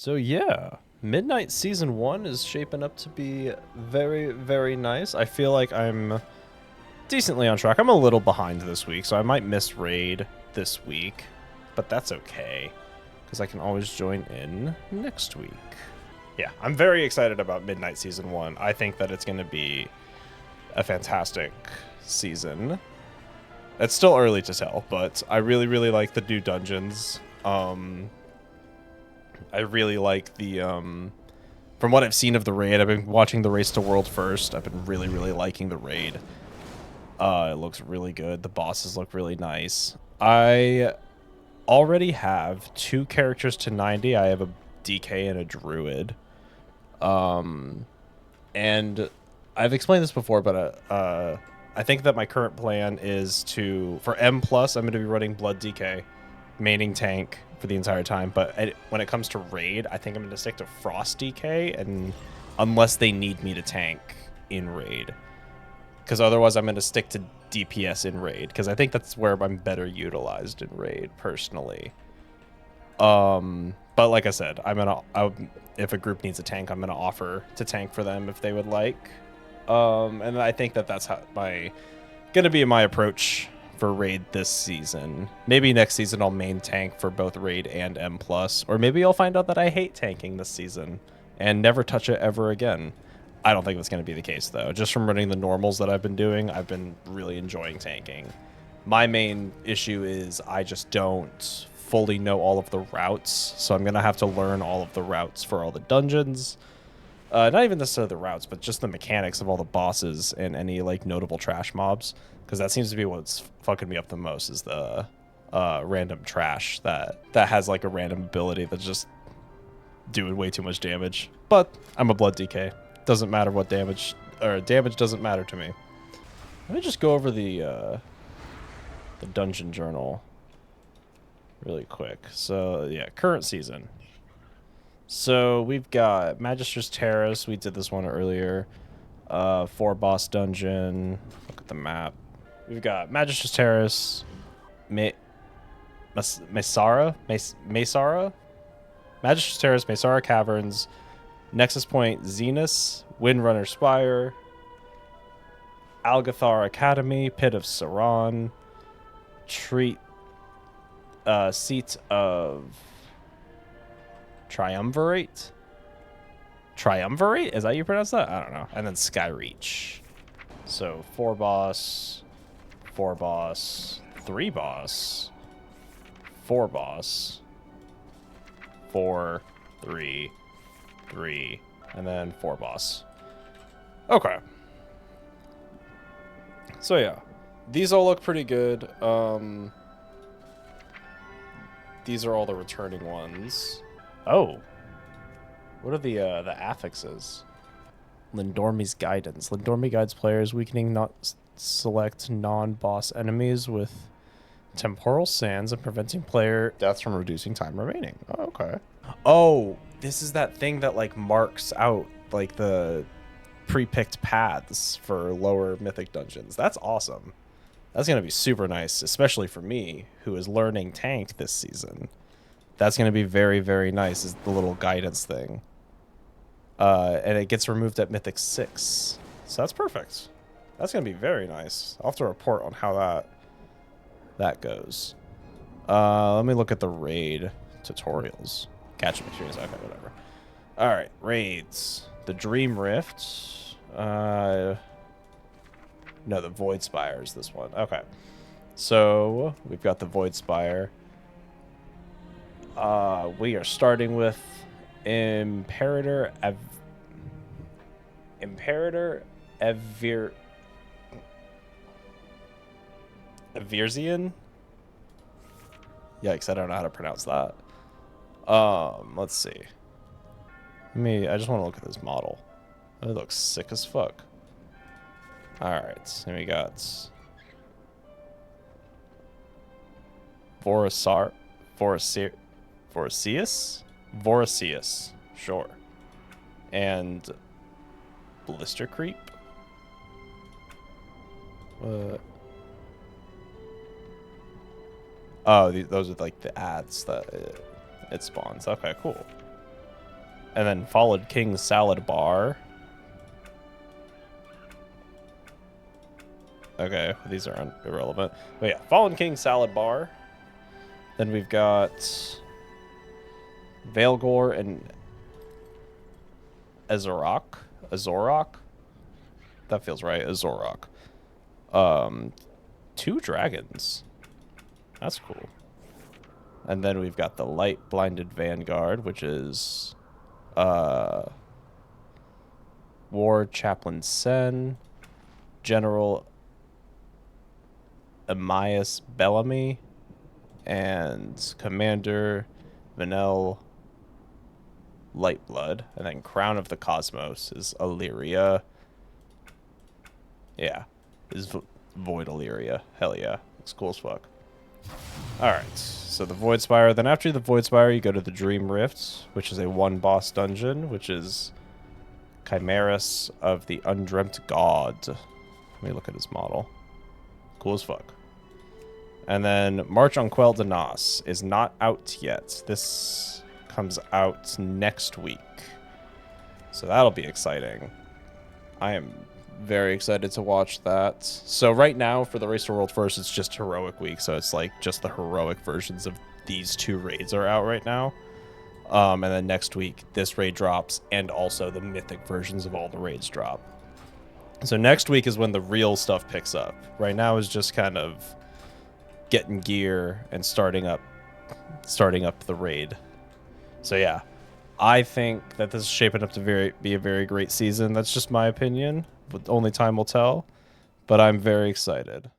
So yeah, Midnight Season 1 is shaping up to be very, very nice. I feel like I'm decently on track. I'm a little behind this week, so I might miss Raid this week, but that's okay, because I can always join in next week. Yeah, I'm very excited about Midnight Season 1. I think that it's going to be a fantastic season. It's still early to tell, but I really, really like the new dungeons. I really like the from what I've seen of the raid. I've been watching the Race to World first. I've been really, really liking the raid. It looks really good. The bosses look really nice. I already have 2 characters to 90. I have a DK and a druid. And I've explained this before, but I think that my current plan is for M+, I'm going to be running Blood DK, maining tank for the entire time. But when it comes to raid, I think I'm going to stick to Frost DK, and unless they need me to tank in raid. Because otherwise I'm going to stick to DPS in raid, because I think that's where I'm better utilized in raid, personally. But like I said, if a group needs a tank, I'm gonna offer to tank for them if they would like. And I think that that's gonna be my approach for raid this season. Maybe next season I'll main tank for both raid and M+, or maybe I'll find out that I hate tanking this season and never touch it ever again. I don't think that's gonna be the case though. Just from running the normals that I've been doing, I've been really enjoying tanking. My main issue is I just don't fully know all of the routes, so I'm gonna have to learn all of the routes for all the dungeons. Not even necessarily the routes, but just the mechanics of all the bosses and any like notable trash mobs, because that seems to be what's fucking me up the most, is the random trash that has like a random ability that's just doing way too much damage. But I'm a blood DK. Doesn't matter what damage, or damage doesn't matter to me. Let me just go over the dungeon journal really quick. So yeah, current season. So we've got Magister's Terrace. We did this one earlier. 4 boss dungeon. Look at the map. We've got Magister's Terrace, Mesara, Magister's Terrace, Mesara Caverns, Nexus Point, Zenus, Windrunner Spire, Algathar Academy, Pit of Saran, Seat of Triumvirate? Triumvirate? Is that how you pronounce that? I don't know. And then Skyreach. So 4 boss, 4 boss, 3 boss, 4 boss, 4, 3, 3, and then 4 boss. Okay. So yeah, these all look pretty good. These are all the returning ones. Oh, what are the affixes? Lindormi's Guidance. Lindormi guides players, weakening not select non-boss enemies with temporal sands and preventing player deaths from reducing time remaining. Oh, okay. Oh, this is that thing that like marks out like the pre-picked paths for lower mythic dungeons. That's awesome. That's going to be super nice, especially for me, who is learning tank this season. That's going to be very, very nice, is the little guidance thing. And it gets removed at Mythic 6. So that's perfect. That's going to be very nice. I'll have to report on how that goes. Let me look at the raid tutorials. Catch experience. Okay, whatever. All right, raids. The Dream Rift. No, the Void Spire is this one. Okay. So we've got the Void Spire. We are starting with Imperator Evirzian. Yikes, I don't know how to pronounce that. Let's see. I just want to look at this model. It looks sick as fuck. Alright, and we got Vorasius, sure. And Blister Creep. Oh, those are like the ads that it spawns. Okay, cool. And then Fallen King Salad Bar. Okay, these are irrelevant. But yeah, Fallen King Salad Bar. Then we've got Veilgore and Azorok. That feels right. Azorok. 2 dragons. That's cool. And then we've got the Light Blinded Vanguard, which is War Chaplain Sen, General Amias Bellamy, and Commander Vanel Lightblood. And then Crown of the Cosmos is Illyria. Yeah, is Void Illyria. Hell yeah, looks cool as fuck. Alright, so the Void Spire. Then after the Void Spire, you go to the Dream Rift, which is a 1-boss dungeon, which is Chimeras of the Undreamt God. Let me look at his model. Cool as fuck. And then March on Quell de Nas is not out yet. This comes out next week. So that'll be exciting. I am very excited to watch that. So right now for the Race to World First, it's just Heroic Week. So it's like just the heroic versions of these 2 raids are out right now. And then next week, this raid drops, and also the mythic versions of all the raids drop. So next week is when the real stuff picks up. Right now is just kind of getting gear and starting up the raid. So yeah, I think that this is shaping up to be a very great season. That's just my opinion. But only time will tell. But I'm very excited.